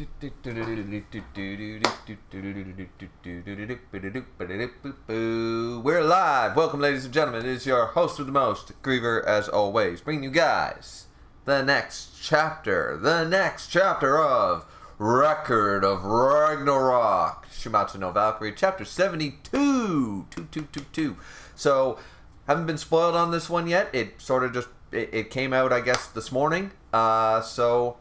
We're live. Welcome, ladies and gentlemen. It is your host with the most, Griever, as always, bringing you guys the next chapter of Record of Ragnarok, Shuumatsu no Valkyrie, chapter 72, 2222. So, haven't been spoiled on this one yet. It sort of just it came out, I guess, this morning. So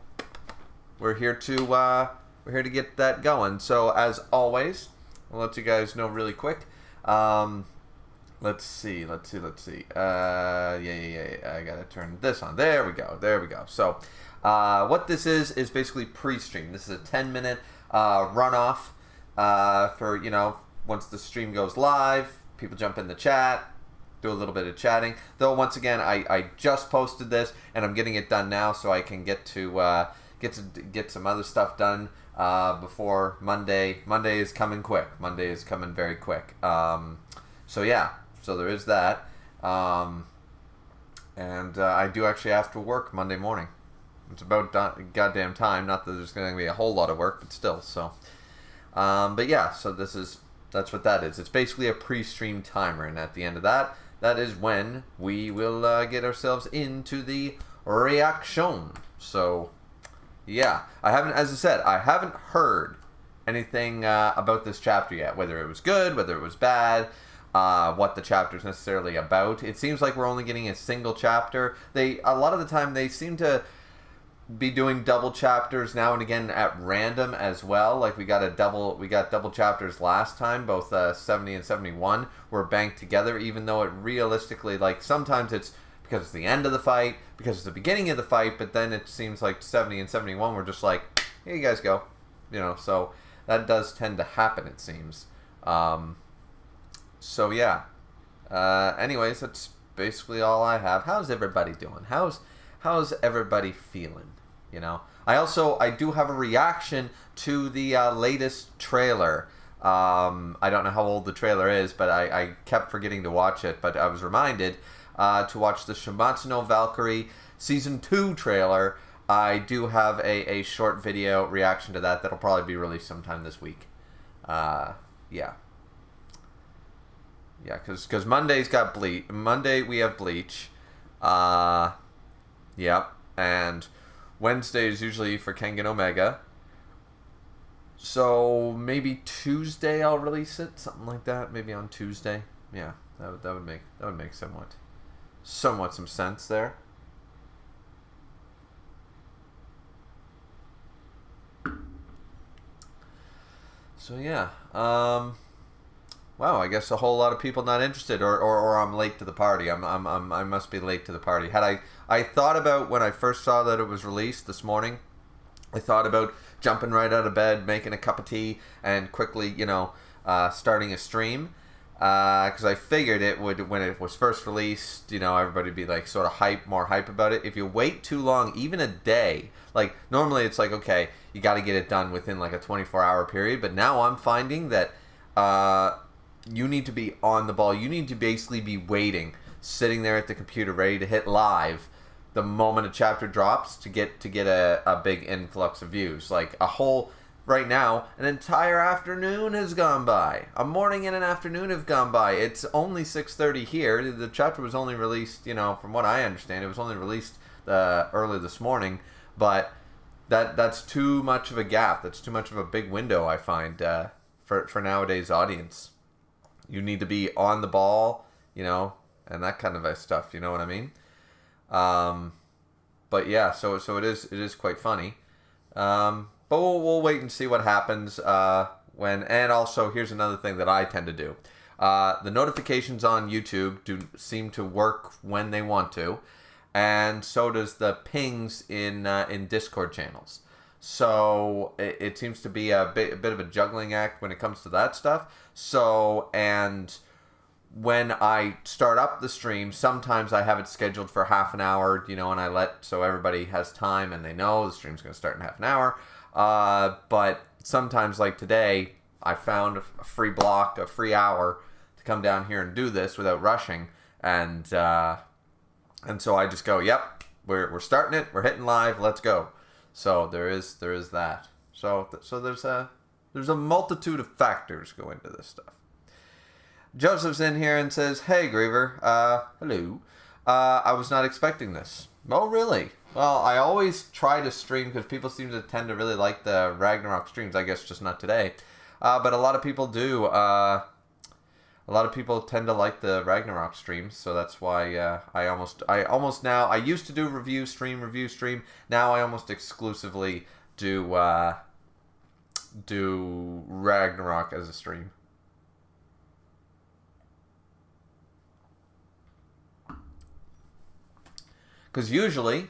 we're here to get that going. So as always, I'll let you guys know really quick. Let's see. I gotta turn this on. There we go. So what this is basically pre-stream. This is a 10-minute runoff for, once the stream goes live, people jump in the chat, do a little bit of chatting. Though once again, I just posted this and I'm getting it done now, so I can get some other stuff done before Monday. Monday is coming quick. Monday is coming very quick. So yeah, so there is that. And I do actually have to work Monday morning. It's about goddamn time. Not that there's going to be a whole lot of work, but still. So, but yeah. So that's what that is. It's basically a pre-stream timer, and at the end of that is when we will get ourselves into the reaction. So, yeah, I haven't heard anything about this chapter yet. Whether it was good, whether it was bad, what the chapter's necessarily about. It seems like we're only getting a single chapter. A lot of the time they seem to be doing double chapters now and again at random as well. Like we got double chapters last time. Both 70 and 71 were banked together, even though it realistically, like, sometimes it's because it's the end of the fight, because it's the beginning of the fight, but then it seems like 70 and 71 were just like, here you guys go. So that does tend to happen, it seems. So yeah. Anyways, that's basically all I have. How's everybody doing? How's everybody feeling? I do have a reaction to the latest trailer. I don't know how old the trailer is, but I kept forgetting to watch it. But I was reminded to watch the Shuumatsu no Valkyrie Season 2 trailer. I do have a short video reaction to that that'll probably be released sometime this week. Yeah, because Monday's got Bleach. Monday we have Bleach. Yep, and Wednesday is usually for Kengan Omega. So maybe Tuesday I'll release it, something like that. Maybe on Tuesday. Yeah, that would make somewhat some sense there. So yeah, wow, I guess a whole lot of people not interested, or I'm late to the party. I must be late to the party. I thought about, when I first saw that it was released this morning, I thought about jumping right out of bed, making a cup of tea, and quickly, starting a stream. Because I figured it would, when it was first released, everybody would be like sort of more hype about it. If you wait too long, even a day, like normally it's like, okay, you got to get it done within like a 24-hour period. But now I'm finding that you need to be on the ball. You need to basically be waiting, sitting there at the computer, ready to hit live the moment a chapter drops to get a big influx of views. Like right now, an entire afternoon has gone by. A morning and an afternoon have gone by. It's only 6:30 here. The chapter was only released, from what I understand, it was only released early this morning. But that's too much of a gap. That's too much of a big window, I find, for nowadays audience. You need to be on the ball, and that kind of stuff. You know what I mean? But yeah, so it is quite funny. But we'll wait and see what happens when. And also, here's another thing that I tend to do: the notifications on YouTube do seem to work when they want to, and so does the pings in Discord channels. So it seems to be a bit of a juggling act when it comes to that stuff. So, and when I start up the stream, sometimes I have it scheduled for half an hour, and so everybody has time and they know the stream's going to start in half an hour. But sometimes, like today, I found a free block, a free hour to come down here and do this without rushing. And so I just go, yep, we're starting it, we're hitting live, let's go. So there is that. So there's a multitude of factors go into this stuff. Joseph's in here and says, "Hey, Griever. Hello. I was not expecting this." Oh, really? Well, I always try to stream because people seem to tend to really like the Ragnarok streams. I guess just not today. But a lot of people do. A lot of people tend to like the Ragnarok streams, so that's why I almost now, I used to do review stream. Now I almost exclusively do Ragnarok as a stream. Because usually,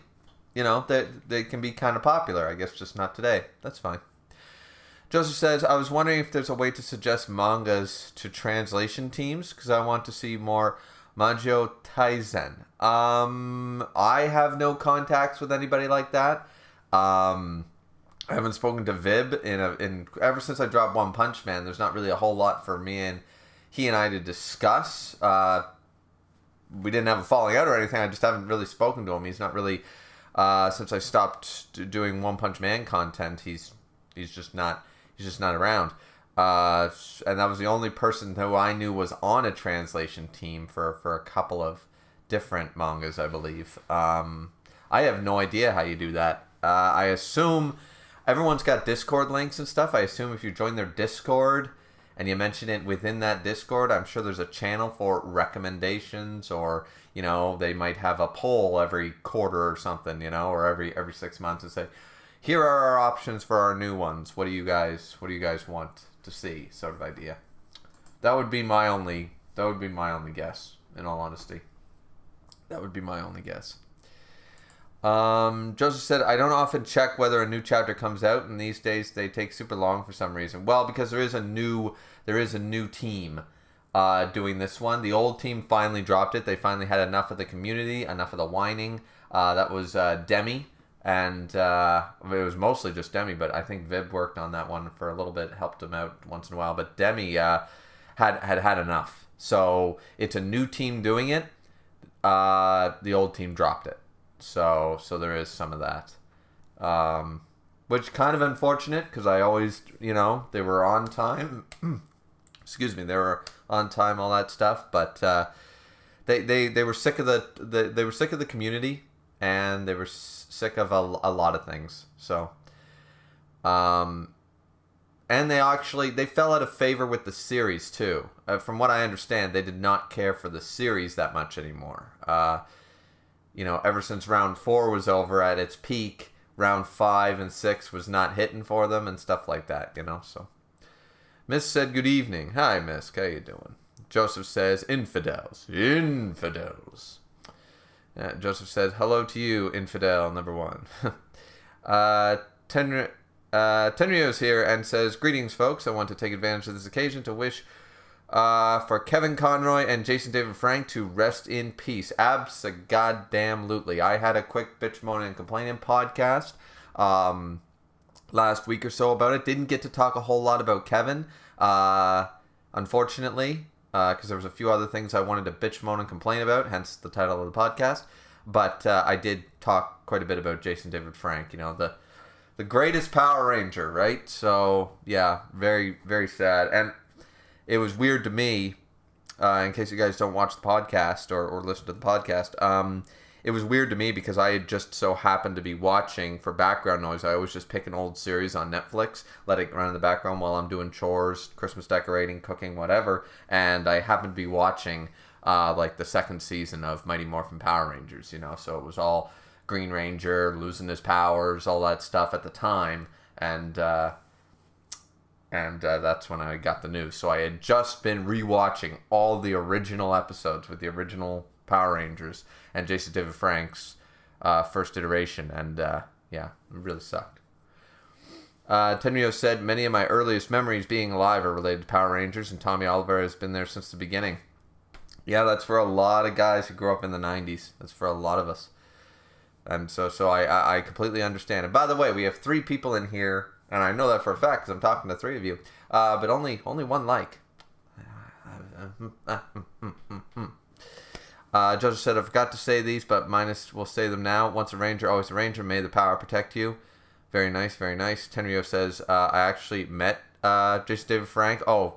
they can be kind of popular. I guess just not today. That's fine. Joseph says, "I was wondering if there's a way to suggest mangas to translation teams, because I want to see more Majo Taizen." I have no contacts with anybody like that. I haven't spoken to Vib in ever since I dropped One Punch Man. There's not really a whole lot for he and I to discuss. We didn't have a falling out or anything. I just haven't really spoken to him. He's not really, since I stopped doing One Punch Man content, he's just not around. And that was the only person who I knew was on a translation team for a couple of different mangas, I believe. I have no idea how you do that. I assume everyone's got Discord links and stuff. I assume if you join their Discord and you mention it within that Discord, I'm sure there's a channel for recommendations, or they might have a poll every quarter or something, or every 6 months, and say, "Here are our options for our new ones. What do you guys want to see?" Sort of idea. That would be my only guess, in all honesty. That would be my only guess. Joseph said, "I don't often check whether a new chapter comes out, and these days they take super long for some reason." Well, because there is a new team doing this one. The old team finally dropped it. They finally had enough of the community, enough of the whining. That was Demi, and it was mostly just Demi, but I think Vib worked on that one for a little bit, helped him out once in a while. But Demi had enough. So it's a new team doing it. The old team dropped it. So there is some of that, which kind of unfortunate, because I always, they were on time. Excuse me, they were on time, all that stuff. But they were sick of the community, and they were sick of a lot of things. So, and they fell out of favor with the series too. From what I understand, they did not care for the series that much anymore. Ever since round 4 was over at its peak, round 5 and 6 was not hitting for them and stuff like that, so. Miss said, "Good evening." Hi, Miss. How you doing? Joseph says, "Infidels. Infidels." Joseph says, "Hello to you, infidel number 1. Tenryo's here and says, "Greetings, folks. I want to take advantage of this occasion to wish for Kevin Conroy and Jason David Frank to rest in peace." Abso-goddamn-lutely. I had a quick bitch, moaning, and complaining podcast last week or so about it. Didn't get to talk a whole lot about Kevin, unfortunately, because there was a few other things I wanted to bitch, moan, and complain about, hence the title of the podcast. But I did talk quite a bit about Jason David Frank, the greatest Power Ranger, right? So, yeah, very, very sad. And it was weird to me, in case you guys don't watch the podcast or listen to the podcast, it was weird to me because I had just so happened to be watching, for background noise, I always just pick an old series on Netflix, let it run in the background while I'm doing chores, Christmas decorating, cooking, whatever, and I happened to be watching the second season of Mighty Morphin Power Rangers, so it was all Green Ranger, losing his powers, all that stuff at the time, and that's when I got the news. So I had just been rewatching all the original episodes with the original Power Rangers and Jason David Frank's first iteration, and it really sucked. Tenryo said, "Many of my earliest memories being alive are related to Power Rangers, and Tommy Oliver has been there since the beginning." Yeah, that's for a lot of guys who grew up in the 90s. That's for a lot of us. And so I completely understand. And by the way, we have 3 people in here, and I know that for a fact because I'm talking to 3 of you, but only one like. Joseph said, "I forgot to say these, but Minus will say them now. Once a Ranger, always a Ranger. May the power protect you." Very nice, very nice. Tenryo says, I actually met Jason David Frank. Oh,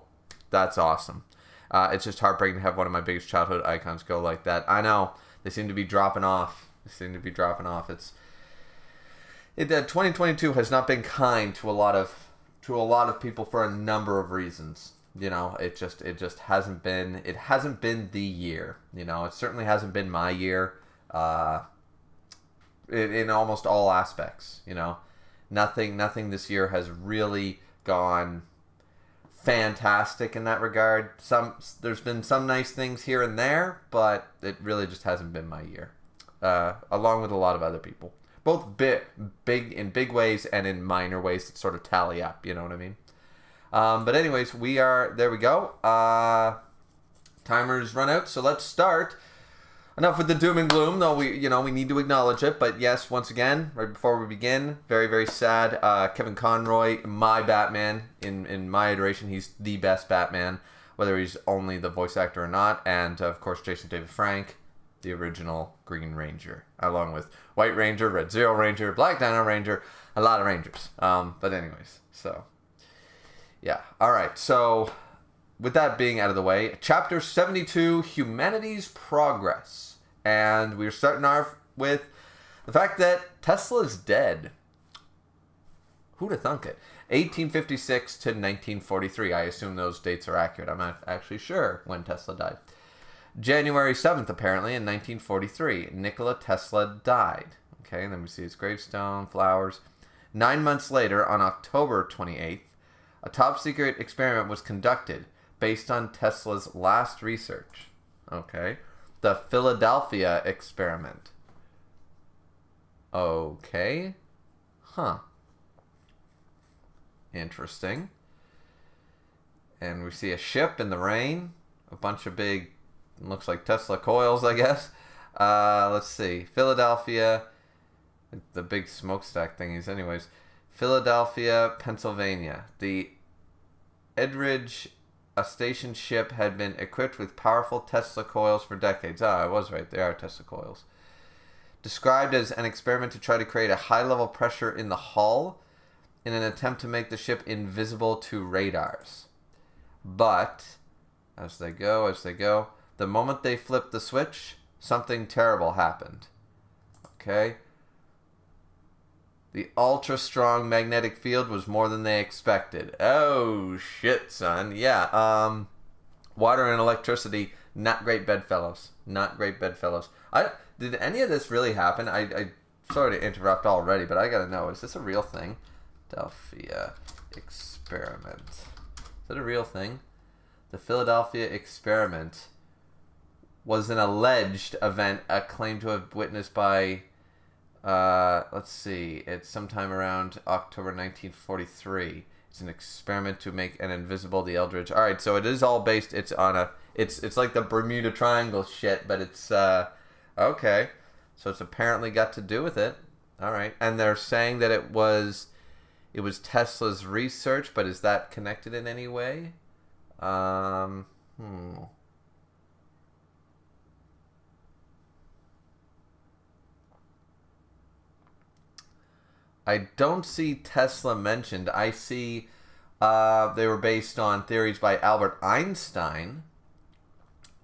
that's awesome. It's just heartbreaking to have one of my biggest childhood icons go like that. I know. They seem to be dropping off. 2022 has not been kind to a lot of people for a number of reasons. You know, it just hasn't been the year. You know, it certainly hasn't been my year. In almost all aspects. You know, nothing this year has really gone fantastic in that regard. There's been some nice things here and there, but it really just hasn't been my year. Along with a lot of other people, both big in big ways and in minor ways that sort of tally up. You know what I mean? But anyways, there we go. Timer's run out, so let's start. Enough with the doom and gloom, though we need to acknowledge it. But yes, once again, right before we begin, very, very sad. Kevin Conroy, my Batman, in my iteration, he's the best Batman, whether he's only the voice actor or not. And of course, Jason David Frank, the original Green Ranger, along with White Ranger, Red Zero Ranger, Black Dino Ranger, a lot of Rangers. But anyways, so yeah, all right, so. With that being out of the way, Chapter 72, Humanity's Progress. And we're starting off with the fact that Tesla is dead. Who'd have thunk it? 1856 to 1943. I assume those dates are accurate. I'm not actually sure when Tesla died. January 7th, apparently, in 1943, Nikola Tesla died. Okay, and then we see his gravestone, flowers. 9 months later, on October 28th, a top-secret experiment was conducted based on Tesla's last research. Okay. The Philadelphia experiment. Okay. Huh. Interesting. And we see a ship in the rain. A bunch of big, looks like Tesla coils, I guess. Let's see. Philadelphia. The big smokestack thingies. Anyways. Philadelphia, Pennsylvania. The Edridge, a station ship, had been equipped with powerful Tesla coils for decades. I was right. They are Tesla coils. Described as an experiment to try to create a high-level pressure in the hull in an attempt to make the ship invisible to radars. But, as they go, the moment they flipped the switch, something terrible happened. Okay? The ultra-strong magnetic field was more than they expected. Oh, shit, son. Yeah, water and electricity, not great bedfellows. Not great bedfellows. Did any of this really happen? I sorry to interrupt already, but I gotta know, is this a real thing? Philadelphia experiment. Is it a real thing? The Philadelphia experiment was an alleged event claimed to have witnessed by... let's see. It's sometime around October 1943. It's an experiment to make an invisible the Eldridge. All right, so it is all based. It's on a. It's like the Bermuda Triangle shit, but it's okay. So it's apparently got to do with it. All right, and they're saying that it was Tesla's research, but is that connected in any way? I don't see Tesla mentioned. I see they were based on theories by Albert Einstein.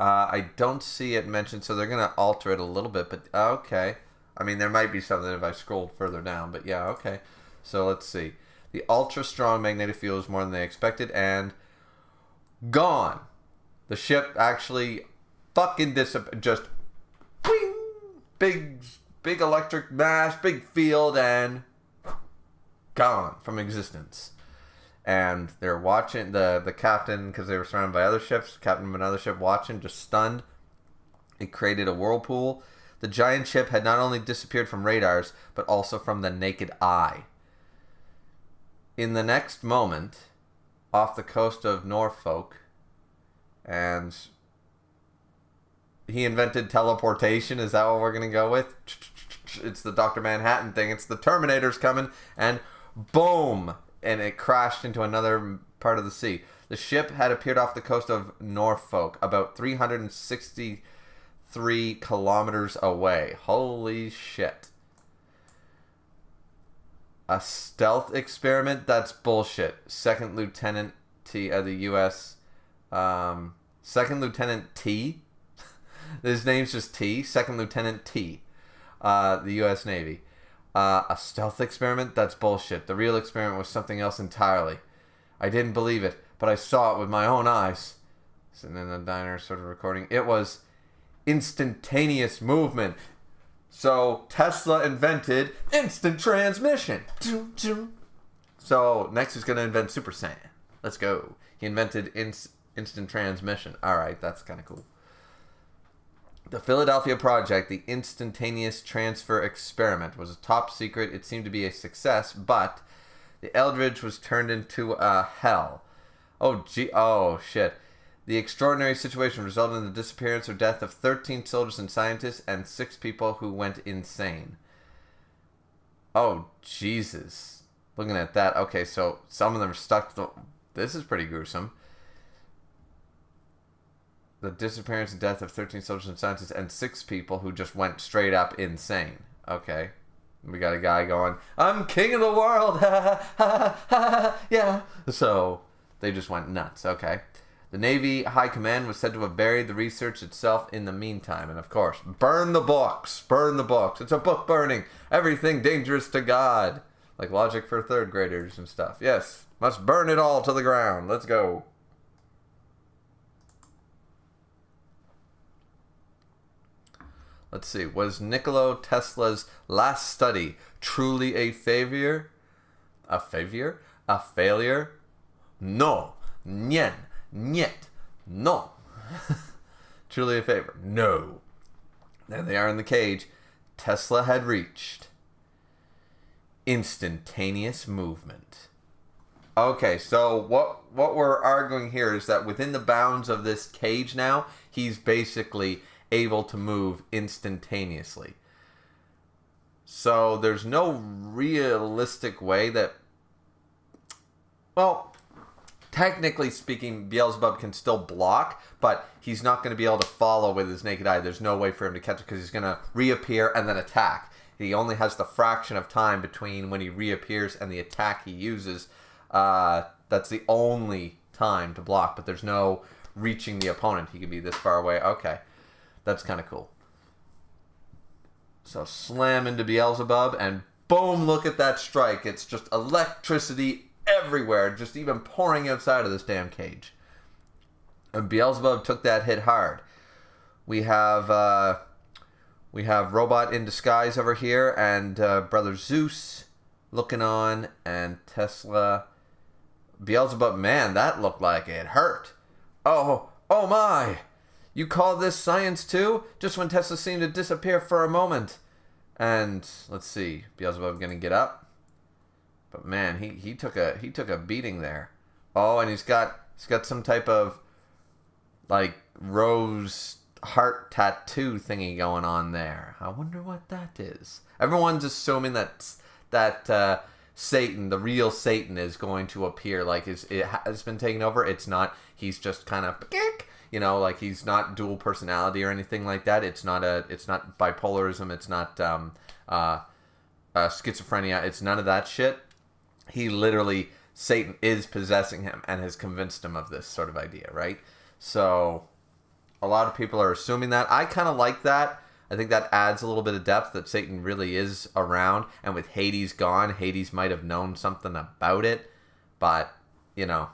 I don't see it mentioned, so they're going to alter it a little bit. But okay. I mean, there might be something if I scrolled further down. But yeah, okay. So let's see. The ultra-strong magnetic field was more than they expected, and gone. The ship actually fucking disappeared. Just wing, big electric mass, big field, and gone from existence. And they're watching the captain, because they were surrounded by other ships, captain of another ship watching, just stunned. It created a whirlpool. The giant ship had not only disappeared from radars, but also from the naked eye. In the next moment, off the coast of Norfolk, and he invented teleportation. Is that what we're going to go with? It's the Dr. Manhattan thing. It's the Terminator's coming, and boom! And it crashed into another part of the sea. The ship had appeared off the coast of Norfolk, about 363 kilometers away. Holy shit. A stealth experiment? That's bullshit. Second Lieutenant T of the U.S. Second Lieutenant T? His name's just T. Second Lieutenant T. The U.S. Navy. A stealth experiment? That's bullshit. The real experiment was something else entirely. I didn't believe it, but I saw it with my own eyes. Sitting in the diner, sort of recording. It was instantaneous movement. So Tesla invented instant transmission. So next he's going to invent Super Saiyan. Let's go. He invented instant transmission. Alright, that's kind of cool. The Philadelphia Project, the instantaneous transfer experiment, was a top secret. It seemed to be a success, but the Eldridge was turned into a hell. Oh shit. The extraordinary situation resulted in the disappearance or death of 13 soldiers and scientists and 6 people who went insane. Oh, Jesus. Looking at that. Okay, so some of them are stuck. This is pretty gruesome. The disappearance and death of 13 soldiers and scientists and 6 people who just went straight up insane. Okay. We got a guy going, I'm king of the world. Yeah. So they just went nuts. Okay. The Navy High Command was said to have buried the research itself in the meantime. And of course, burn the books. Burn the books. It's a book burning. Everything dangerous to God. Like logic for 3rd graders and stuff. Yes. Must burn it all to the ground. Let's go. Let's see. Was Nikola Tesla's last study truly a failure? A failure? A failure? No. Nien. Niet. No. Truly a favor. No. There they are in the cage. Tesla had reached instantaneous movement. Okay, so what we're arguing here is that within the bounds of this cage now, he's basically able to move instantaneously. So there's no realistic way that... Well... Technically speaking, Beelzebub can still block, but he's not going to be able to follow with his naked eye. There's no way for him to catch it because he's going to reappear and then attack. He only has the fraction of time between when he reappears and the attack he uses. That's the only time to block, but there's no reaching the opponent. He can be this far away. Okay, that's kind of cool. So slam into Beelzebub and boom, look at that strike. It's just electricity everywhere, just even pouring outside of this damn cage. And Beelzebub took that hit hard. We have Robot in disguise over here, and Brother Zeus looking on, and Tesla. Beelzebub, man, that looked like it hurt. Oh my! You call this science too? Just when Tesla seemed to disappear for a moment. And let's see, Beelzebub gonna get up. But man, he took a beating there. Oh, and he's got some type of like rose heart tattoo thingy going on there. I wonder what that is. Everyone's assuming that Satan, the real Satan, is going to appear. Like it has been taken over. It's not. He's just kind of, you know, like he's not dual personality or anything like that. It's not bipolarism. It's not schizophrenia. It's none of that shit. He literally, Satan is possessing him and has convinced him of this sort of idea, right? So, a lot of people are assuming that. I kind of like that. I think that adds a little bit of depth that Satan really is around. And with Hades gone, Hades might have known something about it. But, you know,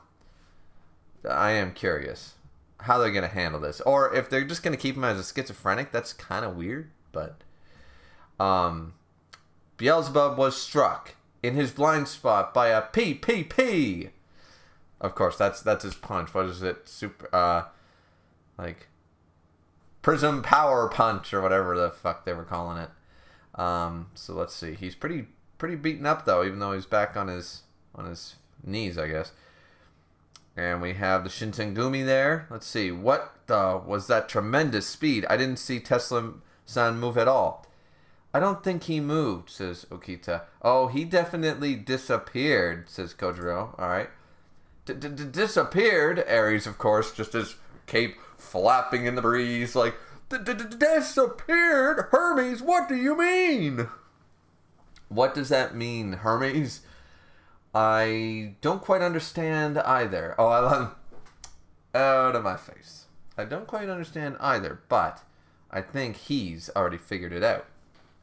I am curious how they're going to handle this. Or if they're just going to keep him as a schizophrenic, that's kind of weird. But, Beelzebub was struck in his blind spot by a PPP. Of course, that's his punch. What is it? Like Prism Power Punch or whatever the fuck they were calling it. So let's see. He's pretty beaten up though, even though he's back on his knees, I guess. And we have the Shinsengumi there. Let's see. What was that tremendous speed? I didn't see Tesla-san move at all. I don't think he moved, says Okita. Oh, he definitely disappeared, says Kojiro. All right. Disappeared? Ares, of course, just his cape flapping in the breeze like, disappeared? Hermes, what do you mean? What does that mean, Hermes? I don't quite understand either. Oh, I love... Out of my face. I don't quite understand either, but I think he's already figured it out.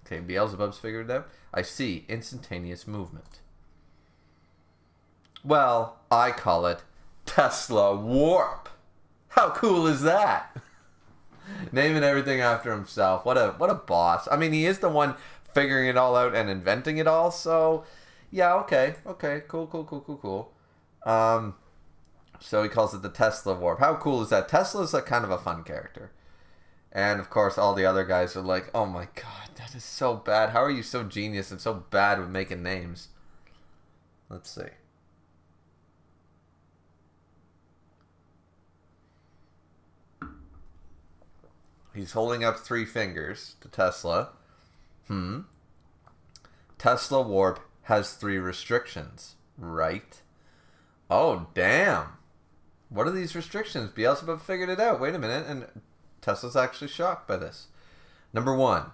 Okay, Beelzebub's figured it out. I see instantaneous movement. Well, I call it Tesla Warp. How cool is that? Naming everything after himself. What a boss. I mean, he is the one figuring it all out and inventing it all, so yeah, okay, cool. So he calls it the Tesla Warp. How cool is that? Tesla's like kind of a fun character. And of course all the other guys are like, oh my god, that is so bad. How are you so genius and so bad with making names? Let's see. He's holding up 3 fingers to Tesla. Tesla Warp has 3 restrictions, right? Oh, damn. What are these restrictions? Beelzebub figured it out. Wait a minute. And Tesla's actually shocked by this. Number 1,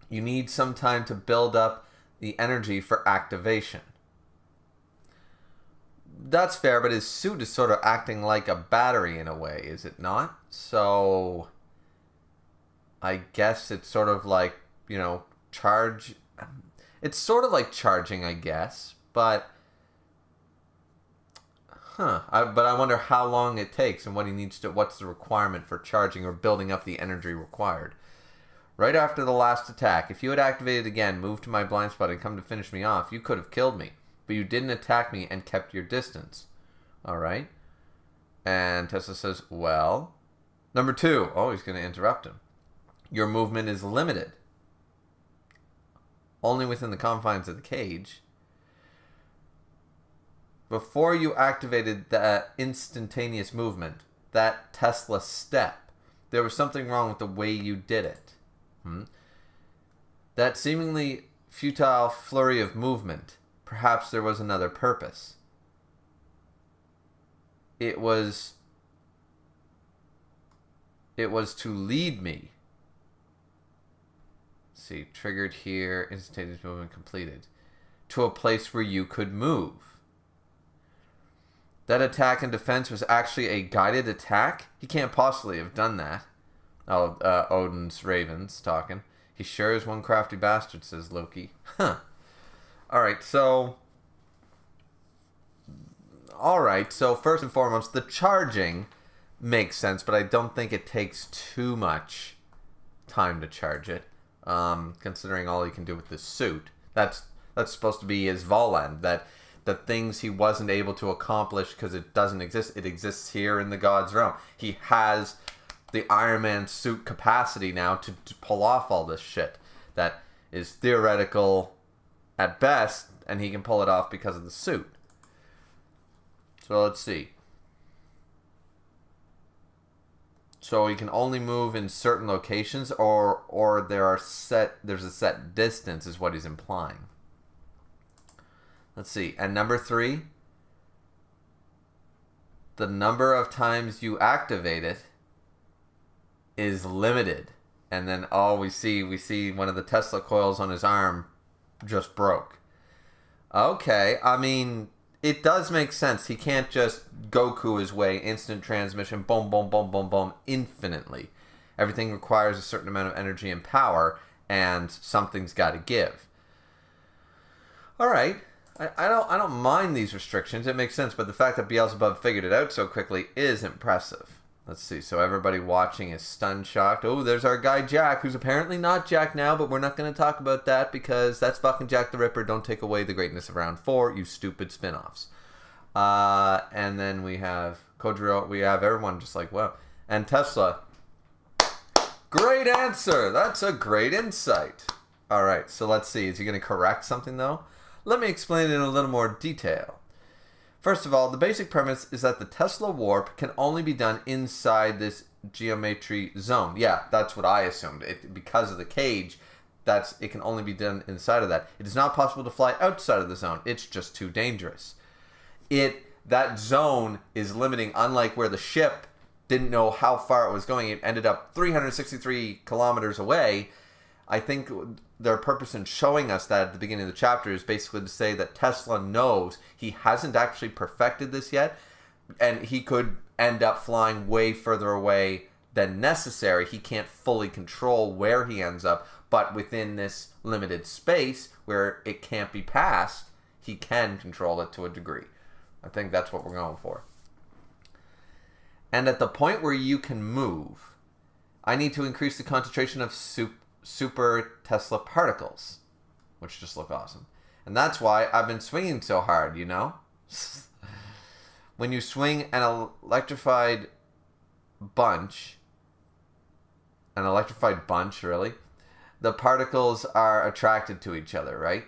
you need some time to build up the energy for activation. That's fair, but his suit is sort of acting like a battery in a way, is it not? So I guess it's sort of like, charge. It's sort of like charging, I guess, but but I wonder how long it takes and what he needs to. What's the requirement for charging or building up the energy required? Right after the last attack, if you had activated again, moved to my blind spot, and come to finish me off, you could have killed me, but you didn't attack me and kept your distance. All right. And Tesla says, well, number 2. Oh, he's going to interrupt him. Your movement is limited. Only within the confines of the cage. Before you activated that instantaneous movement, that Tesla step, there was something wrong with the way you did it. That seemingly futile flurry of movement, perhaps there was another purpose. It was to lead me. See, triggered here, instantaneous movement completed. To a place where you could move. That attack and defense was actually a guided attack? He can't possibly have done that. Oh, Odin's Ravens talking. He sure is one crafty bastard, says Loki. Alright, so first and foremost, the charging makes sense, but I don't think it takes too much time to charge it. Considering all he can do with this suit. That's supposed to be his Voland, that the things he wasn't able to accomplish because it doesn't exist, it exists here in the God's realm. He has the Iron Man suit capacity now to pull off all this shit that is theoretical at best, and he can pull it off because of the suit. So let's see. So he can only move in certain locations, or there's a set distance, is what he's implying. Let's see. And number 3, the number of times you activate it is limited. And then we see one of the Tesla coils on his arm just broke. Okay, I mean, it does make sense. He can't just Goku his way, instant transmission, boom, boom, boom, boom, boom, infinitely. Everything requires a certain amount of energy and power, and something's got to give. All right, I don't mind these restrictions. It makes sense, but the fact that Beelzebub figured it out so quickly is impressive. Let's see. So everybody watching is stunned, shocked. Oh, there's our guy Jack, who's apparently not Jack now, but we're not going to talk about that because that's fucking Jack the Ripper. Don't take away the greatness of round 4, you stupid spin-offs. And then we have Kojiro. We have everyone just like, wow. And Tesla. Great answer. That's a great insight. All right. So let's see. Is he going to correct something though? Let me explain it in a little more detail. First of all, the basic premise is that the Tesla warp can only be done inside this geometry zone. Yeah, that's what I assumed. Because of the cage, it can only be done inside of that. It is not possible to fly outside of the zone. It's just too dangerous. That zone is limiting, unlike where the ship didn't know how far it was going. It ended up 363 kilometers away. I think their purpose in showing us that at the beginning of the chapter is basically to say that Tesla knows he hasn't actually perfected this yet, and he could end up flying way further away than necessary. He can't fully control where he ends up, but within this limited space where it can't be passed, he can control it to a degree. I think that's what we're going for. And at the point where you can move, I need to increase the concentration of super Tesla particles, which just look awesome. And that's why I've been swinging so hard, you know? When you swing an electrified bunch, really, the particles are attracted to each other, right?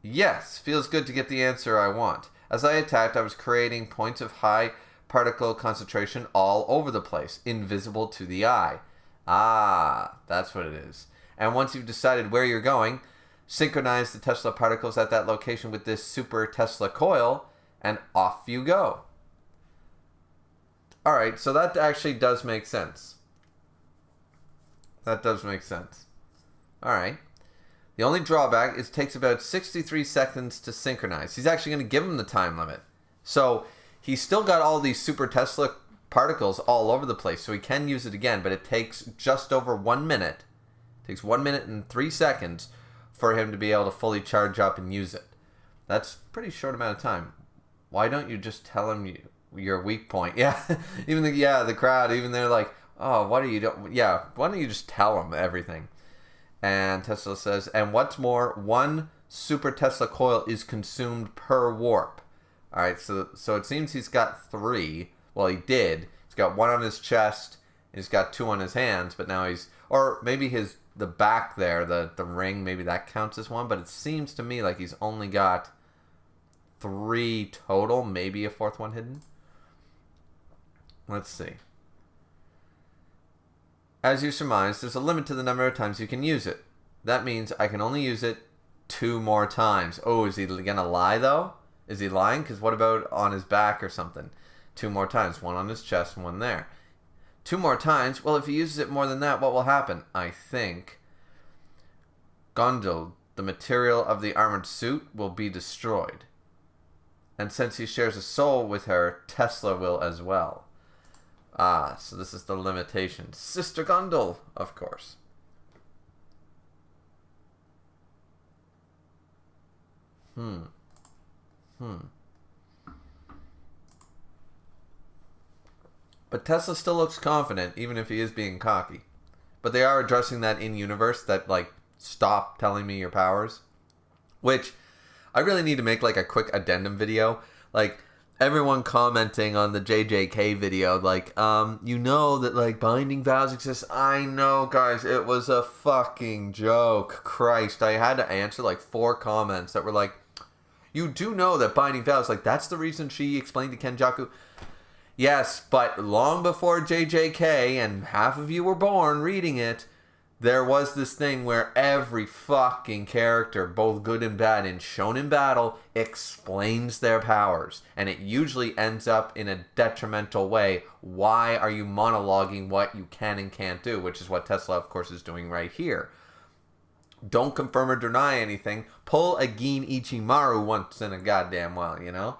Yes, feels good to get the answer I want. As I attacked, I was creating points of high particle concentration all over the place, invisible to the eye. Ah, that's what it is. And once you've decided where you're going, synchronize the Tesla particles at that location with this super Tesla coil, and off you go. Alright, so that actually does make sense. That does make sense. Alright. The only drawback is it takes about 63 seconds to synchronize. He's actually going to give him the time limit. So he's still got all these super Tesla particles all over the place, so he can use it again, but it takes just over 1 minute. It takes 1 minute and 3 seconds for him to be able to fully charge up and use it. That's a pretty short amount of time. Why don't you just tell him your weak point? Yeah, even the crowd, even they're like, oh, what are you doing? Yeah, why don't you just tell him everything? And Tesla says, and what's more, 1 super Tesla coil is consumed per warp. All right, so it seems he's got 3. Well, he did. He's got 1 on his chest. He's got 2 on his hands, but now or maybe the back there, the ring, maybe that counts as 1. But it seems to me like he's only got 3 total, maybe a 4th one hidden. Let's see. As you surmise, there's a limit to the number of times you can use it. That means I can only use it 2 more times. Oh, is he gonna lie though? Is he lying? Because what about on his back or something? 2 more times. 1 on his chest, 1 there. 2 more times? Well, if he uses it more than that, what will happen? I think Gondel, the material of the armored suit, will be destroyed. And since he shares a soul with her, Tesla will as well. Ah, so this is the limitation. Sister Gondel, of course. But Tesla still looks confident, even if he is being cocky. But they are addressing that in-universe, that, like, stop telling me your powers. Which, I really need to make, like, a quick addendum video. Like, everyone commenting on the JJK video, like, you know that, like, binding vows exist. I know, guys, it was a fucking joke. Christ, I had to answer, like, 4 comments that were like, you do know that binding vows, like, that's the reason she explained to Kenjaku. Yes, but long before JJK, and half of you were born reading it, there was this thing where every fucking character, both good and bad, in Shonen Battle, explains their powers. And it usually ends up in a detrimental way. Why are you monologuing what you can and can't do? Which is what Tesla, of course, is doing right here. Don't confirm or deny anything. Pull a Gin Ichimaru once in a goddamn while, you know?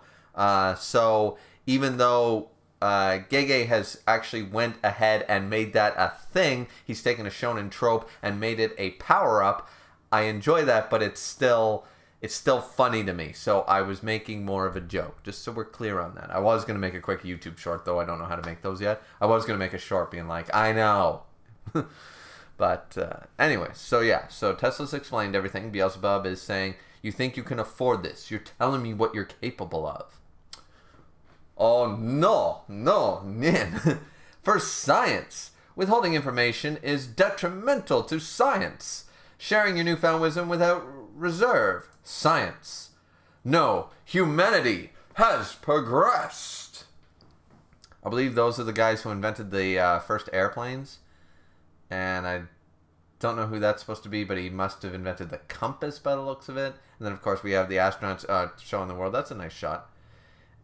So, even though Gege has actually went ahead and made that a thing, he's taken a shonen trope and made it a power-up. I enjoy that, but it's still funny to me. So I was making more of a joke, just so we're clear on that. I was going to make a quick YouTube short, though I don't know how to make those yet. I was going to make a short being like, I know. But anyway, so yeah. So Tesla's explained everything. Beelzebub is saying, you think you can afford this. You're telling me what you're capable of. Oh, no, Nin. For science. Withholding information is detrimental to science. Sharing your newfound wisdom without reserve. Science. No, humanity has progressed. I believe those are the guys who invented the first airplanes. And I don't know who that's supposed to be, but he must have invented the compass by the looks of it. And then, of course, we have the astronauts showing the world. That's a nice shot.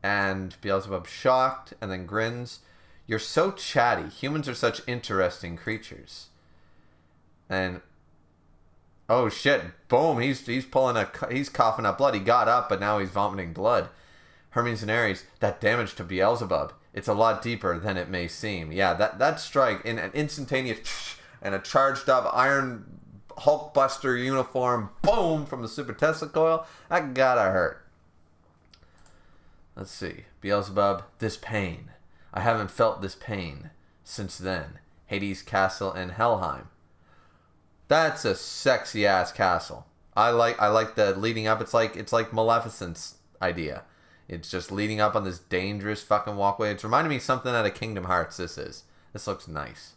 And Beelzebub shocked and then grins. You're so chatty. Humans are such interesting creatures. And Oh shit! Boom! He's coughing up blood. He got up, but now he's vomiting blood. Hermes and Ares, that damage to Beelzebub. It's a lot deeper than it may seem. Yeah, that strike in an instantaneous and a charged up Iron Hulkbuster uniform, boom, from the Super Tesla coil. That gotta hurt. Let's see. Beelzebub, this pain. I haven't felt this pain since then. Hades Castle in Helheim. That's a sexy ass castle. I like the leading up. It's like Maleficent's idea. It's just leading up on this dangerous fucking walkway. It's reminding me of something out of Kingdom Hearts. This looks nice.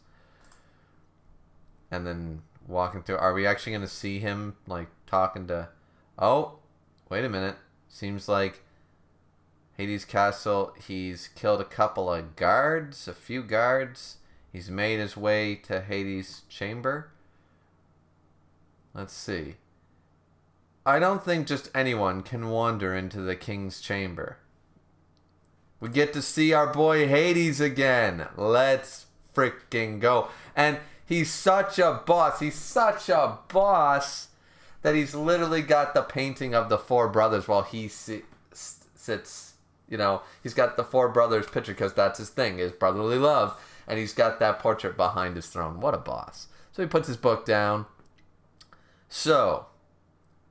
And then walking through. Are we actually going to see him like talking to? Oh, wait a minute. Seems like Hades Castle. He's killed a couple of guards, a few guards. He's made his way to Hades' chamber. Let's see. I don't think just anyone can wander into the king's chamber. We get to see our boy Hades again. Let's freaking go. And he's such a boss. He's such a boss that he's literally got the painting of the four brothers while he sits. You know, he's got the four brothers picture because that's his thing, his brotherly love. And he's got that portrait behind his throne. What a boss. So he puts his book down. So,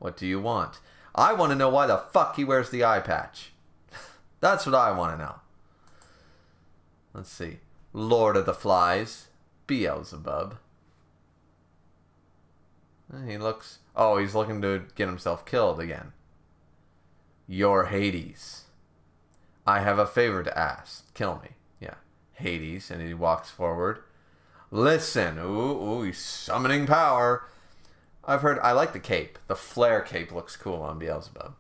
what do you want? I want to know why the fuck he wears the eye patch. That's what I want to know. Let's see. Lord of the Flies. Beelzebub. He looks... Oh, he's looking to get himself killed again. You're Hades. I have a favor to ask. Kill me. Yeah. Hades. And he walks forward. Listen. Ooh, he's summoning power. I've heard... I like the cape. The flare cape looks cool on Beelzebub.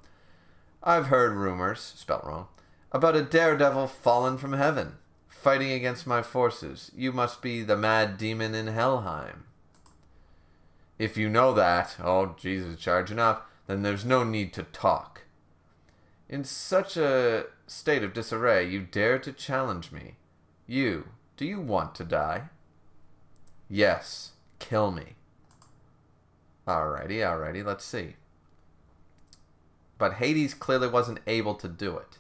I've heard rumors, spelt wrong, about a daredevil fallen from heaven, fighting against my forces. You must be the mad demon in Helheim. If you know that, oh, Jesus, charging up, then there's no need to talk. In such a state of disarray, you dare to challenge me. Do you want to die? Yes, kill me. Alrighty, let's see. But Hades clearly wasn't able to do it.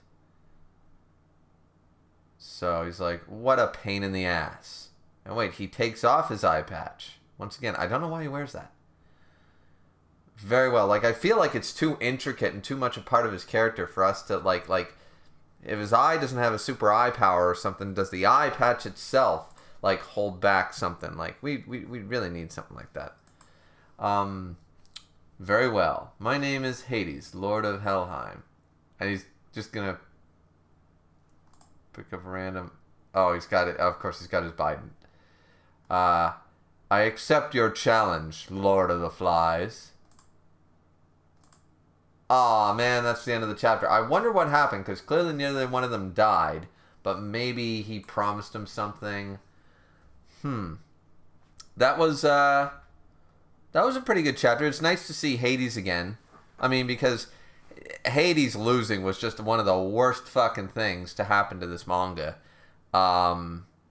So he's like, what a pain in the ass. And wait, he takes off his eye patch. Once again, I don't know why he wears that. Very well. Like, I feel like it's too intricate and too much a part of his character for us to, like, if his eye doesn't have a super eye power or something, does the eye patch itself, like, hold back something? Like, we really need something like that. Very well. My name is Hades, Lord of Helheim. And he's just gonna pick up a random... Oh, he's got it. Of course, he's got his Biden. I accept your challenge, Lord of the Flies. Aw, man, that's the end of the chapter. I wonder what happened, because clearly nearly one of them died. But maybe he promised him something. That was a pretty good chapter. It's nice to see Hades again. I mean, because Hades losing was just one of the worst fucking things to happen to this manga.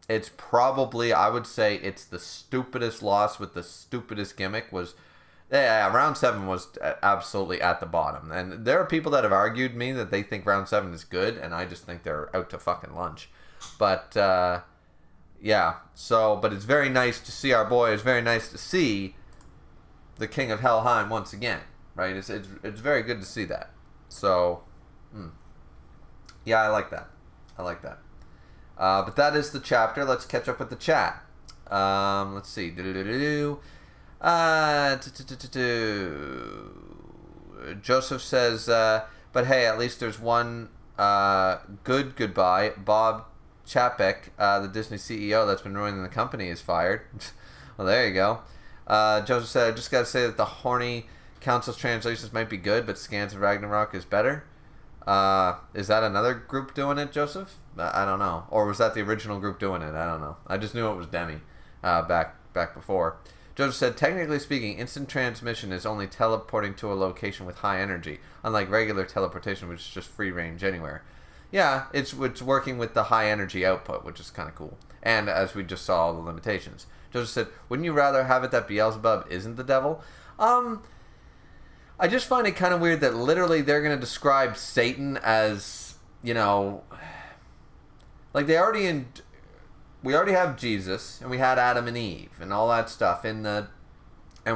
It's probably, I would say, it's the stupidest loss with the stupidest gimmick. Round 7 was absolutely at the bottom. And there are people that have argued me that they think round 7 is good, and I just think they're out to fucking lunch. But, yeah. So, but it's very nice to see our boy. It's very nice to see the King of Helheim once again, right? It's very good to see that. So, yeah, I like that. But that is the chapter. Let's catch up with the chat. Let's see. Joseph says, but hey, at least there's one good goodbye. Bob Chapek, the Disney CEO that's been ruining the company, is fired. Well, there you go. Joseph said, I just got to say that the horny council's translations might be good, but Scans of Ragnarok is better. Is that another group doing it, Joseph? I don't know. Or was that the original group doing it? I don't know. I just knew it was Demi back before. Joseph said, technically speaking, instant transmission is only teleporting to a location with high energy, unlike regular teleportation, which is just free range anywhere. Yeah, it's working with the high energy output, which is kind of cool. And as we just saw, all the limitations. Joseph said, wouldn't you rather have it that Beelzebub isn't the devil? Um, I just find it kind of weird that literally they're going to describe Satan as, you know, like we already have Jesus, and we had Adam and Eve and all that stuff and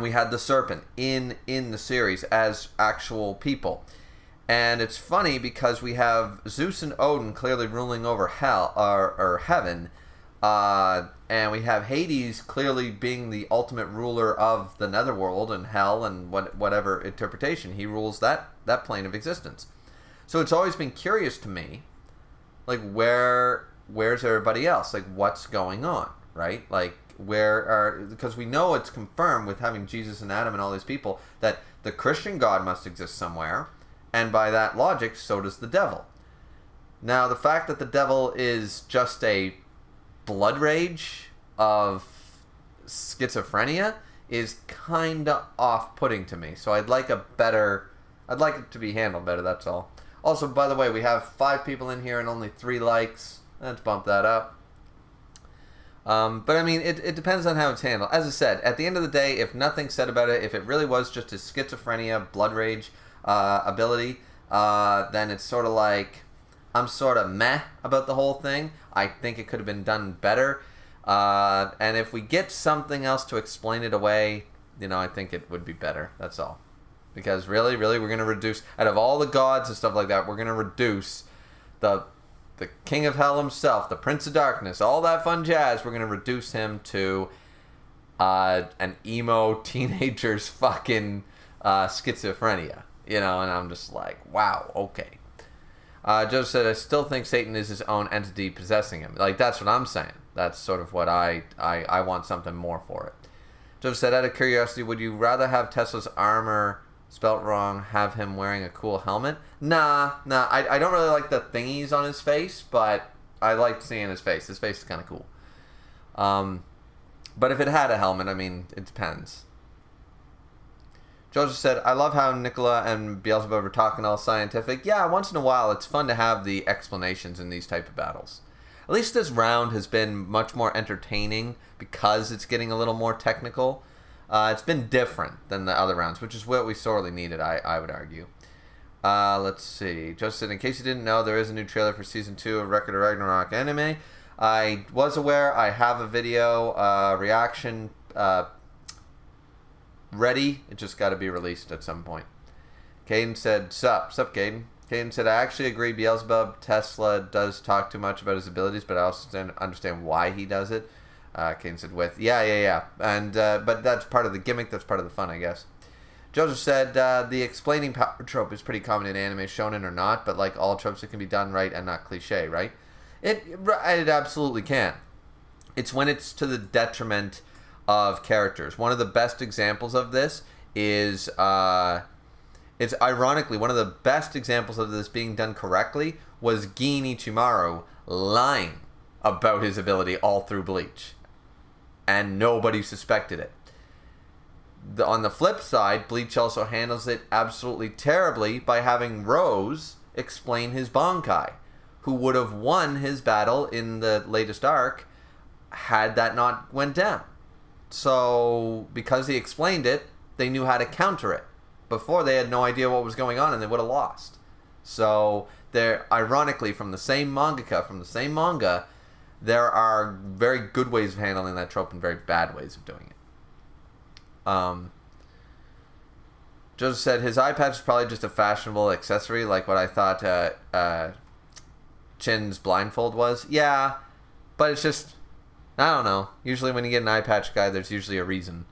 we had the serpent in the series as actual people. And it's funny because we have Zeus and Odin clearly ruling over hell or heaven, and we have Hades clearly being the ultimate ruler of the netherworld and hell and whatever interpretation. He rules that plane of existence. So it's always been curious to me, like, where's everybody else? Like, what's going on, right? Like, because we know it's confirmed with having Jesus and Adam and all these people that the Christian God must exist somewhere. And by that logic, so does the devil. Now, the fact that the devil is just a blood rage of schizophrenia is kind of off-putting to me. So I'd like it to be handled better, that's all. Also, by the way, we have 5 people in here and only 3 likes. Let's bump that up. But I mean, it depends on how it's handled. As I said, at the end of the day, if nothing's said about it, if it really was just a schizophrenia, blood rage, ability, then it's sort of like, I'm sort of meh about the whole thing. I think it could have been done better. And if we get something else to explain it away, you know, I think it would be better. That's all. Because really, we're going to reduce, out of all the gods and stuff like that, we're going to reduce the king of hell himself, the prince of darkness, all that fun jazz, we're going to reduce him to an emo teenager's fucking schizophrenia. You know, and I'm just like, wow, okay. Joe said, I still think Satan is his own entity possessing him. Like, that's what I'm saying. That's sort of what I want something more for it. Joe said, out of curiosity, would you rather have Tesla's armor spelt wrong, have him wearing a cool helmet? Nah. I don't really like the thingies on his face, but I like seeing his face. His face is kind of cool. But if it had a helmet, I mean, it depends. Joseph said, I love how Nicola and Beelzebub are talking all scientific. Yeah, once in a while, it's fun to have the explanations in these type of battles. At least this round has been much more entertaining because it's getting a little more technical. It's been different than the other rounds, which is what we sorely needed, I would argue. Let's see. Joseph said, in case you didn't know, there is a new trailer for Season 2 of Record of Ragnarok anime. I was aware. I have a video reaction ready. It just got to be released at some point. Caden said, Sup, Caden. Caden said, I actually agree Beelzebub Tesla does talk too much about his abilities, but I also understand why he does it. Caden said, yeah. And but that's part of the gimmick. That's part of the fun, I guess. Joseph said, the explaining power trope is pretty common in anime, shonen or not, but like all tropes, it can be done right and not cliche, right? It absolutely can. It's when it's to the detriment of characters. One of the best examples of this is, it's ironically, one of the best examples of this being done correctly was Gin Ichimaru lying about his ability all through Bleach. And nobody suspected it. On the flip side, Bleach also handles it absolutely terribly by having Rose explain his Bankai, who would have won his battle in the latest arc had that not went down. So, because he explained it, they knew how to counter it. Before, they had no idea what was going on and they would have lost. So, they're ironically from the same mangaka, from the same manga, there are very good ways of handling that trope and very bad ways of doing it. Joseph said his eye patch is probably just a fashionable accessory, like what I thought Chin's blindfold was. Yeah, but it's just, I don't know. Usually when you get an eye patch guy, there's usually a reason.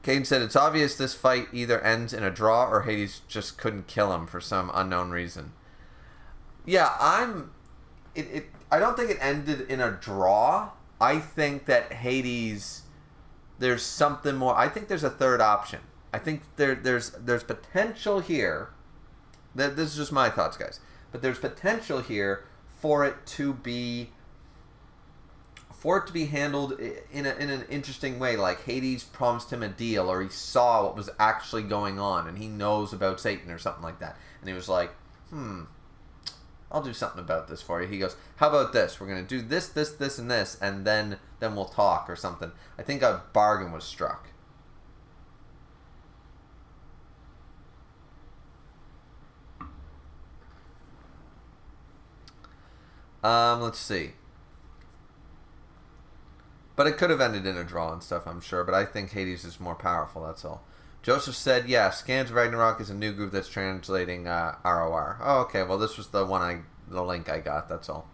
Caden said it's obvious this fight either ends in a draw or Hades just couldn't kill him for some unknown reason. Yeah, I don't think it ended in a draw. I think that Hades, there's something more. I think there's a third option. I think there's potential here. This is just my thoughts, guys. But there's potential here for it to be handled in an interesting way. Like Hades promised him a deal, or he saw what was actually going on, and he knows about Satan or something like that. And he was like, I'll do something about this for you. He goes, how about this? We're going to do this, and this, and then we'll talk or something. I think a bargain was struck. Let's see. But it could have ended in a draw and stuff, I'm sure. But I think Hades is more powerful, that's all. Joseph said, yeah, Scans of Ragnarok is a new group that's translating ROR. Oh, okay. Well, this was the link I got, that's all.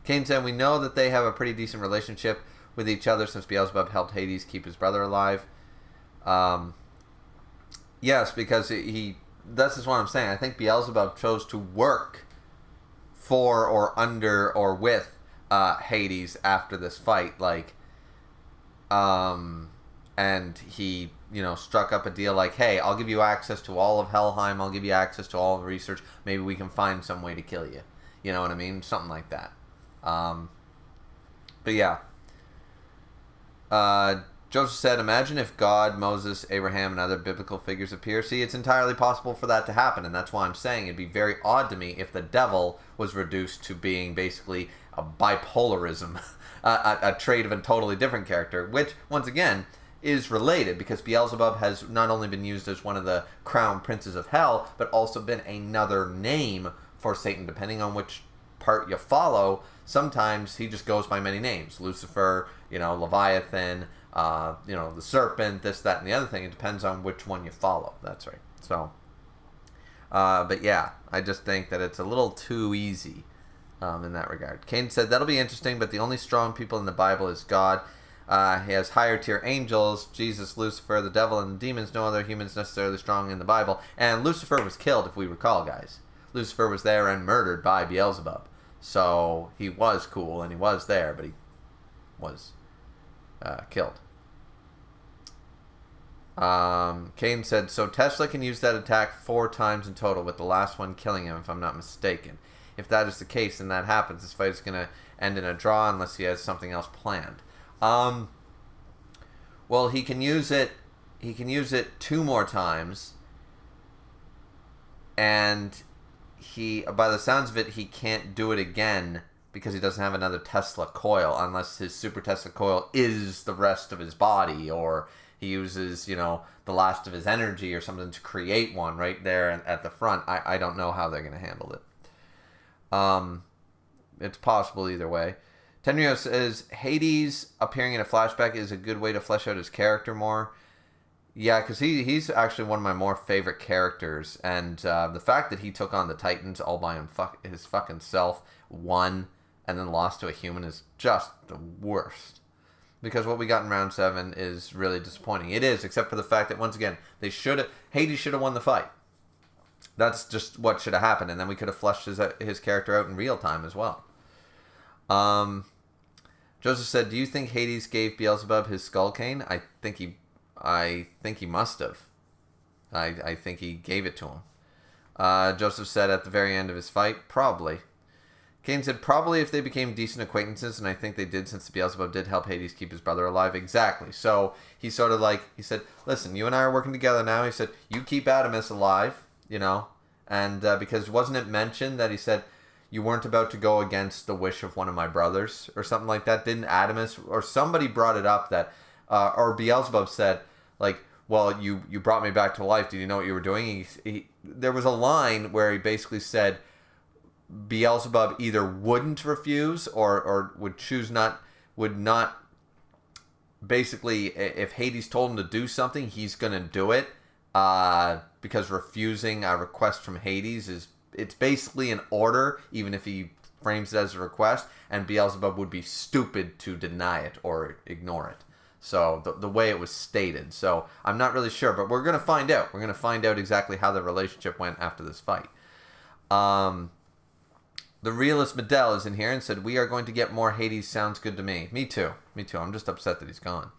Kane said, we know that they have a pretty decent relationship with each other since Beelzebub helped Hades keep his brother alive. Yes, because this is what I'm saying. I think Beelzebub chose to work for or under or with Hades after this fight. And he, struck up a deal like, hey, I'll give you access to all of Helheim. I'll give you access to all the research. Maybe we can find some way to kill you. You know what I mean? Something like that. But yeah. Joseph said, imagine if God, Moses, Abraham, and other biblical figures appear. See, it's entirely possible for that to happen, and that's why I'm saying it'd be very odd to me if the devil was reduced to being basically a bipolarism, a trait of a totally different character, which, once again, is related, because Beelzebub has not only been used as one of the crown princes of hell, but also been another name for Satan, depending on which part you follow. Sometimes he just goes by many names. Lucifer, Leviathan, the serpent, this, that, and the other thing. It depends on which one you follow. That's right. So, but yeah, I just think that it's a little too easy in that regard. Cain said, that'll be interesting, but the only strong people in the Bible is God. He has higher tier angels, Jesus, Lucifer, the devil, and the demons. No other humans necessarily strong in the Bible. And Lucifer was killed, if we recall, guys. Lucifer was there and murdered by Beelzebub. So he was cool and he was there, but he was killed. Cain said, so Tesla can use that attack 4 times in total, with the last one killing him, if I'm not mistaken. If that is the case and that happens, this fight is going to end in a draw unless he has something else planned. Well, he can use it 2 more times, and by the sounds of it, he can't do it again because he doesn't have another Tesla coil, unless his super Tesla coil is the rest of his body, or he uses, the last of his energy or something to create one right there at the front. I don't know how they're going to handle it. It's possible either way. Tenrio says, Hades appearing in a flashback is a good way to flesh out his character more. Yeah, because he's actually one of my more favorite characters, and the fact that he took on the Titans all by his fucking self, won, and then lost to a human is just the worst. Because what we got in round 7 is really disappointing. It is, except for the fact that, once again, Hades should have won the fight. That's just what should have happened, and then we could have fleshed his character out in real time as well. Joseph said, do you think Hades gave Beelzebub his skull cane? I think he must have. I think he gave it to him. Joseph said at the very end of his fight, probably. Cain said, probably if they became decent acquaintances, and I think they did, since Beelzebub did help Hades keep his brother alive. Exactly. So he sort of he said, listen, you and I are working together now. He said, you keep Adamus alive, and because wasn't it mentioned that he said, you weren't about to go against the wish of one of my brothers or something like that? Didn't Adamus, or somebody brought it up that, or Beelzebub said, well, you brought me back to life. Did you know what you were doing? There was a line where he basically said Beelzebub either wouldn't refuse or would not. Basically, if Hades told him to do something, he's going to do it, because refusing a request from Hades it's basically an order, even if he frames it as a request, and Beelzebub would be stupid to deny it or ignore it. So the way it was stated. So I'm not really sure, but we're going to find out. We're going to find out exactly how the relationship went after this fight. The realist Medell is in here and said, we are going to get more Hades. Sounds good to me. Me too. I'm just upset that he's gone.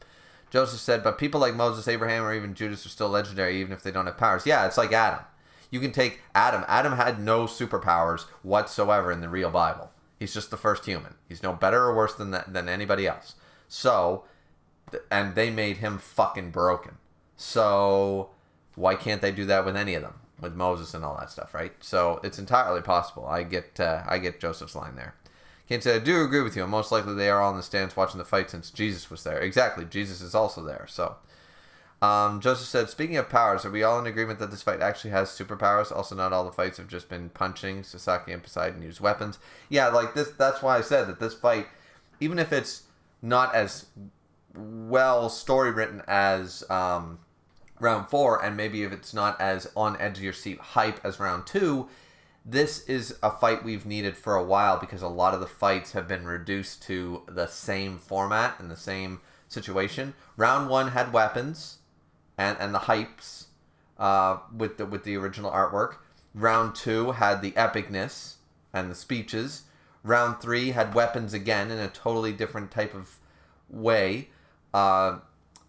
Joseph said, but people like Moses, Abraham, or even Judas are still legendary, even if they don't have powers. Yeah, it's like Adam. You can take Adam. Adam had no superpowers whatsoever in the real Bible. He's just the first human. He's no better or worse than anybody else. So, and they made him fucking broken. So, why can't they do that with any of them? With Moses and all that stuff, right? So, it's entirely possible. I get Joseph's line there. Cain said, I do agree with you. Most likely they are all in the stands watching the fight since Jesus was there. Exactly. Jesus is also there. So, Joseph said, speaking of powers, are we all in agreement that this fight actually has superpowers? Also, not all the fights have just been punching. Sasaki and Poseidon use weapons. Yeah, like this. That's why I said that this fight, even if it's not as well story written as round 4, and maybe if it's not as on edge of your seat hype as round 2, this is a fight we've needed for a while because a lot of the fights have been reduced to the same format and the same situation. Round 1 had weapons and the hypes with the original artwork. Round 2 had the epicness and the speeches. Round 3 had weapons again in a totally different type of way.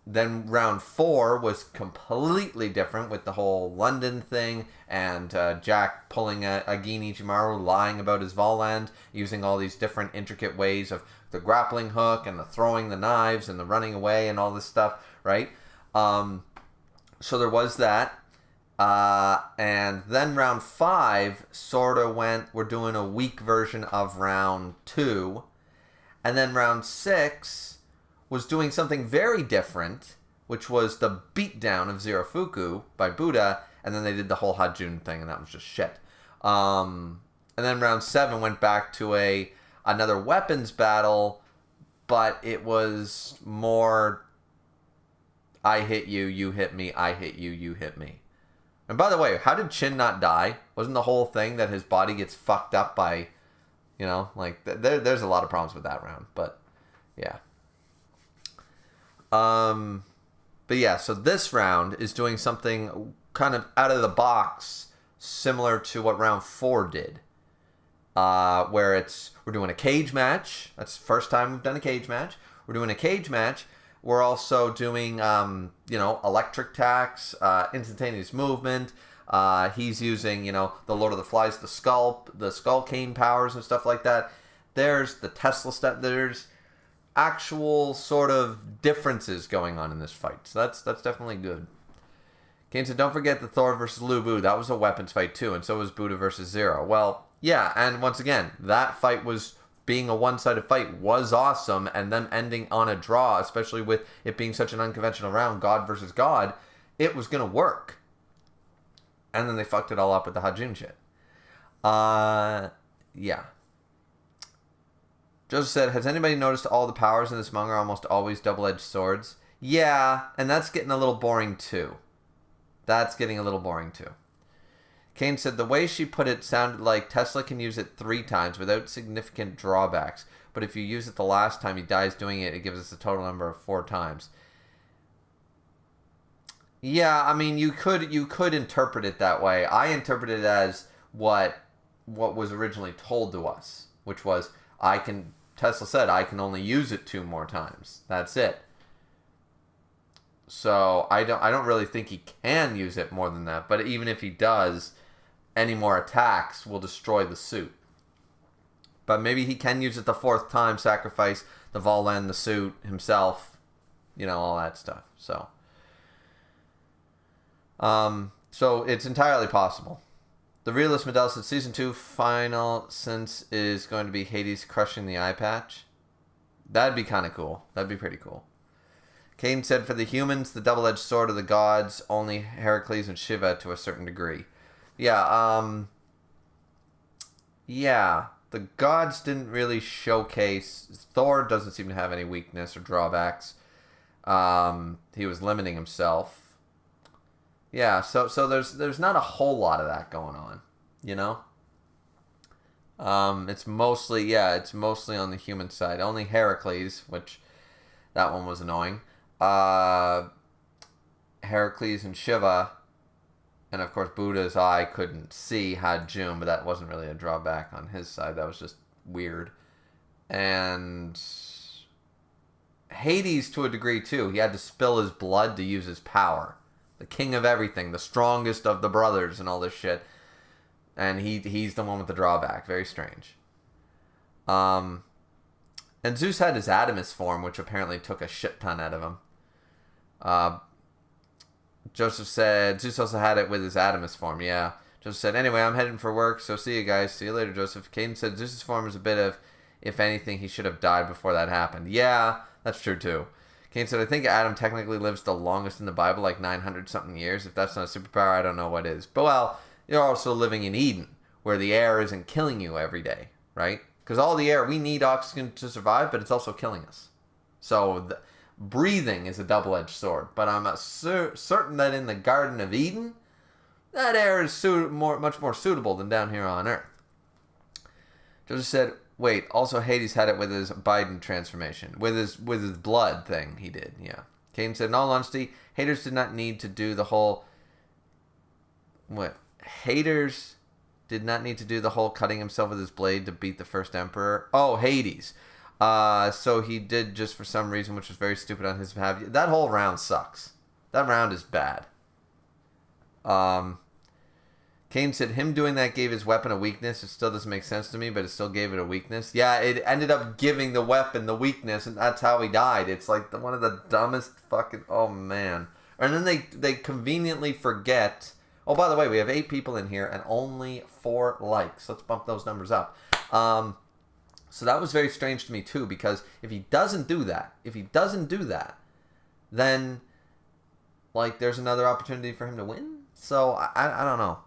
Then round 4 was completely different with the whole London thing and Jack pulling a Gin Ichimaru, lying about his Volland, using all these different intricate ways of the grappling hook and the throwing the knives and the running away and all this stuff, right? So there was that. And then round 5 sort of went, we're doing a weak version of round 2. And then round 6 was doing something very different, which was the beatdown of Zerafuku by Buddha, and then they did the whole Hajun thing, and that was just shit. And then round 7 went back to another weapons battle, but it was more I hit you, you hit me, I hit you, you hit me. And by the way, how did Chin not die? Wasn't the whole thing that his body gets fucked up by, like, there's a lot of problems with that round, but yeah. But yeah, so this round is doing something kind of out of the box, similar to what round 4 did. Where we're doing a cage match. That's the first time we've done a cage match. We're doing a cage match. We're also doing, electric attacks, instantaneous movement. He's using, the Lord of the Flies, the skull cane powers and stuff like that. There's the Tesla step. There's actual sort of differences going on in this fight. So that's definitely good. Kane said, don't forget the Thor versus Lu Bu. That was a weapons fight too, and so was Buddha versus Zero. Well, yeah, and once again, that fight was, being a one-sided fight, was awesome, and them ending on a draw, especially with it being such an unconventional round, God versus God, it was going to work. And then they fucked it all up with the Hajun shit. Yeah. Joseph said, has anybody noticed all the powers in this manga are almost always double-edged swords? Yeah, and that's getting a little boring too. Kane said, the way she put it sounded like Tesla can use it 3 times without significant drawbacks. But if you use it the last time he dies doing it, it gives us a total number of 4 times. Yeah, I mean, you could interpret it that way. I interpret it as what was originally told to us, which was, Tesla said, I can only use it 2 more times. That's it. So I don't really think he can use it more than that. But even if he does, any more attacks will destroy the suit. But maybe he can use it the 4th time, sacrifice the Volland, the suit, himself, all that stuff. So it's entirely possible. The Realist Medell said Season 2 final sense is going to be Hades crushing the eye patch. That'd be kind of cool. That'd be pretty cool. Caden said, for the humans, the double-edged sword of the gods, only Heracles and Shiva to a certain degree. Yeah, the gods didn't really showcase. Thor doesn't seem to have any weakness or drawbacks. He was limiting himself. Yeah, so there's not a whole lot of that going on, It's mostly on the human side. Only Heracles, which that one was annoying. Heracles and Shiva, and of course Buddha's eye couldn't see Hajun, but that wasn't really a drawback on his side. That was just weird. And Hades to a degree too. He had to spill his blood to use his power. The king of everything, the strongest of the brothers and all this shit. And he's the one with the drawback. Very strange. And Zeus had his Adamus form, which apparently took a shit ton out of him. Joseph said, Zeus also had it with his Adamus form, yeah. Joseph said, anyway, I'm heading for work, so see you guys. See you later, Joseph. Caden said, Zeus's form is a bit of, if anything, he should have died before that happened. Yeah, that's true too. Kane said, I think Adam technically lives the longest in the Bible, like 900-something years. If that's not a superpower, I don't know what is. But, well, you're also living in Eden, where the air isn't killing you every day, right? Because all the air, we need oxygen to survive, but it's also killing us. So, breathing is a double-edged sword. But I'm certain that in the Garden of Eden, that air is much more suitable than down here on Earth. Joseph said, wait, also Hades had it with his Biden transformation. With his blood thing he did, yeah. Kane said, in all honesty, haters did not need to do the whole... What? Haters did not need to do the whole cutting himself with his blade to beat the first emperor. Oh, Hades. So he did just for some reason, which was very stupid on his behalf. That whole round sucks. That round is bad. Kane said, him doing that gave his weapon a weakness. It still doesn't make sense to me, but it still gave it a weakness. Yeah, it ended up giving the weapon the weakness, and that's how he died. It's like one of the dumbest fucking... Oh, man. And then they conveniently forget... Oh, by the way, we have 8 people in here and only 4 likes. Let's bump those numbers up. So that was very strange to me, too, because if he doesn't do that, then, like, there's another opportunity for him to win? So, I don't know.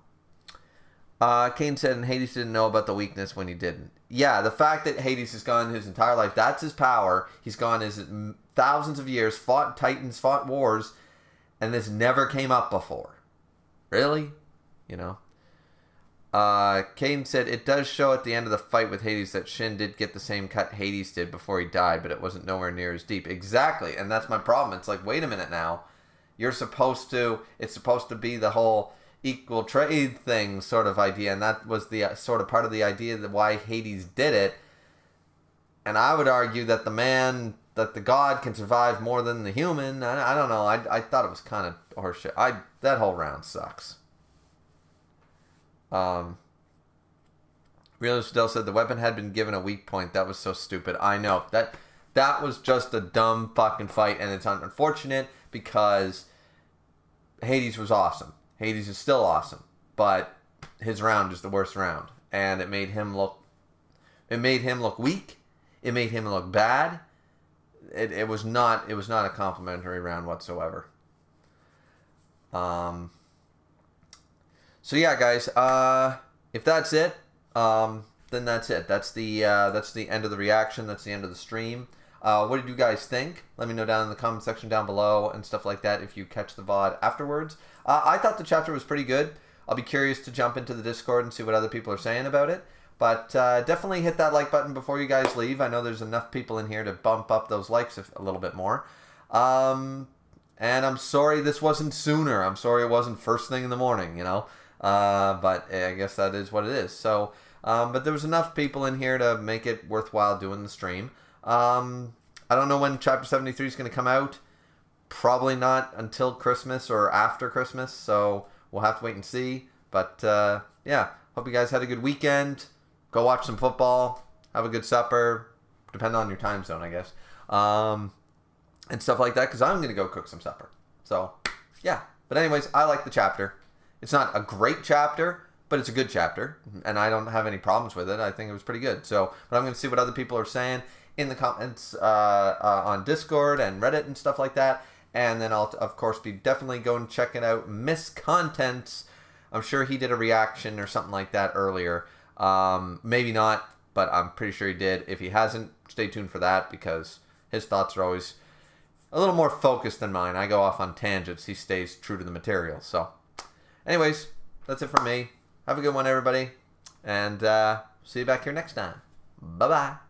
Kane said, and Hades didn't know about the weakness when he didn't. Yeah, the fact that Hades has gone his entire life, that's his power. He's gone his thousands of years, fought titans, fought wars, and this never came up before. Really? You know? Kane said, it does show at the end of the fight with Hades that Shin did get the same cut Hades did before he died, but it wasn't nowhere near as deep. Exactly, and that's my problem. It's like, wait a minute now. It's supposed to be the whole equal trade thing sort of idea, and that was the sort of part of the idea that why Hades did it. And I would argue that the god can survive more than the human. I don't know. I thought it was kind of horseshit. That whole round sucks. Realist Fidel said the weapon had been given a weak point. That was so stupid. I know. That was just a dumb fucking fight, and it's unfortunate because Hades was awesome. Hades is still awesome, but his round is the worst round, and it made him look weak. It made him look bad. It was not a complimentary round whatsoever. So yeah, guys. If that's it, then that's it. That's the end of the reaction. That's the end of the stream. What did you guys think? Let me know down in the comment section down below and stuff like that if you catch the VOD afterwards. I thought the chapter was pretty good. I'll be curious to jump into the Discord and see what other people are saying about it. But definitely hit that like button before you guys leave. I know there's enough people in here to bump up those likes a little bit more. And I'm sorry this wasn't sooner. I'm sorry it wasn't first thing in the morning, you know. But I guess that is what it is. So, but there was enough people in here to make it worthwhile doing the stream. I don't know when Chapter 73 is going to come out. Probably not until Christmas or after Christmas. So we'll have to wait and see. But yeah, hope you guys had a good weekend. Go watch some football. Have a good supper. Depending on your time zone, I guess. And stuff like that, because I'm going to go cook some supper. So, yeah. But anyways, I like the chapter. It's not a great chapter, but it's a good chapter. And I don't have any problems with it. I think it was pretty good. So, but I'm going to see what other people are saying in the comments on Discord and Reddit and stuff like that. And then I'll, of course, be definitely going checking out Miss Contents. I'm sure he did a reaction or something like that earlier. Maybe not, but I'm pretty sure he did. If he hasn't, stay tuned for that because his thoughts are always a little more focused than mine. I go off on tangents. He stays true to the material. So, anyways, that's it from me. Have a good one, everybody. And see you back here next time. Bye-bye.